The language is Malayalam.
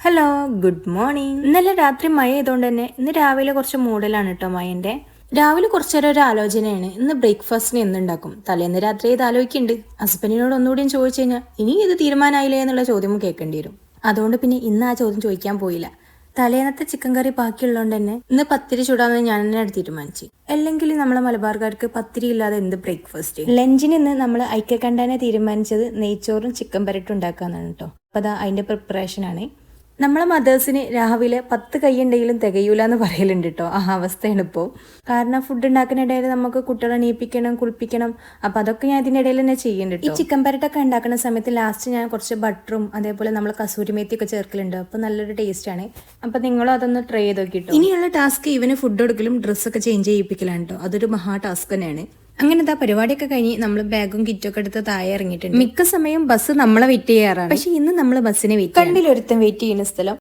Hello, good morning. ഇന്നലെ രാത്രി മഴ ചെയ്തുകൊണ്ട് തന്നെ ഇന്ന് രാവിലെ കുറച്ച് മൂടലാണ് കേട്ടോ മഴന്റെ. രാവിലെ കുറച്ചേരം ഒരു ആലോചനയാണ്, ഇന്ന് ബ്രേക്ക്ഫാസ്റ്റിന് എന്തുണ്ടാക്കും. തലേന്ന് രാത്രി ഇത് ആലോചിക്കുന്നുണ്ട്. ഹസ്ബൻഡിനോട് ഒന്നുകൂടിയും ചോദിച്ചു കഴിഞ്ഞാൽ ഇനി ഇത് തീരുമാനമായില്ലേ എന്നുള്ള ചോദ്യം കേൾക്കേണ്ടി വരും. അതുകൊണ്ട് പിന്നെ ഇന്ന് ആ ചോദ്യം ചോദിക്കാൻ പോയില്ല. തലേന്നത്തെ ചിക്കൻ കറി ബാക്കിയുള്ളതുകൊണ്ട് തന്നെ ഇന്ന് പത്തിരി ചൂടാമെന്ന് ഞാൻ തന്നെ തീരുമാനിച്ചു. അല്ലെങ്കിൽ നമ്മളെ മലബാർക്കാർക്ക് പത്തിരി ഇല്ലാതെ എന്ത് ബ്രേക്ക്ഫാസ്റ്റ്. ലഞ്ചിന് ഇന്ന് നമ്മൾ ഐക്യകണ്ഠാനെ തീരുമാനിച്ചത് നെയ്ച്ചോറും ചിക്കൻ പരട്ടും ഉണ്ടാക്കാന്നാണ് കേട്ടോ. അപ്പോൾ അതാ അതിന്റെ പ്രിപ്പറേഷൻ ആണ്. നമ്മളെ മദേഴ്സിന് രാവിലെ 10 കൈയുണ്ടെങ്കിലും തികയൂല എന്ന് പറയലുണ്ട് കേട്ടോ. ആ അവസ്ഥയാണ് ഇപ്പോൾ. കാരണം ഫുഡ് ഉണ്ടാക്കുന്ന ഇടയിൽ നമുക്ക് കുട്ടികളെ എണീപ്പിക്കണം, കുളിപ്പിക്കണം. അപ്പം അതൊക്കെ ഞാൻ ഇതിൻ്റെ ഇടയിൽ തന്നെ ചെയ്യുന്നുണ്ട്. ഈ ചിക്കൻ പരട്ടൊക്കെ ഉണ്ടാക്കുന്ന സമയത്ത് ലാസ്റ്റ് ഞാൻ കുറച്ച് ബട്ടറും അതേപോലെ നമ്മൾ കസൂരി മേത്തി ഒക്കെ ചേർക്കലുണ്ട്. അപ്പോൾ നല്ലൊരു ടേസ്റ്റ് ആണ്. അപ്പം നിങ്ങളും അതൊന്ന് ട്രൈ ചെയ്ത് നോക്കിട്ടോ. ഇനിയുള്ള ടാസ്ക് ഇവന് ഫുഡ് കൊടുക്കലും ഡ്രസ്സൊക്കെ ചേഞ്ച് ചെയ്യിപ്പിക്കലാണ് കേട്ടോ. അതൊരു മഹാ ടാസ്ക് തന്നെയാണ്. അങ്ങനെ ഇതാ പരിപാടിയൊക്കെ കഴിഞ്ഞ് നമ്മൾ ബാഗും കിറ്റൊക്കെ എടുത്ത് താഴെ ഇറങ്ങിയിട്ടുണ്ട്. മിക്ക സമയം ബസ് നമ്മളെ വെയിറ്റ് ചെയ്യാറാണ്. പക്ഷെ ഇന്ന് നമ്മൾ ബസ്സിനെ വെയിറ്റ് കണ്ടിലൊരുത്തം വെയിറ്റ് ചെയ്യുന്ന സ്ഥലം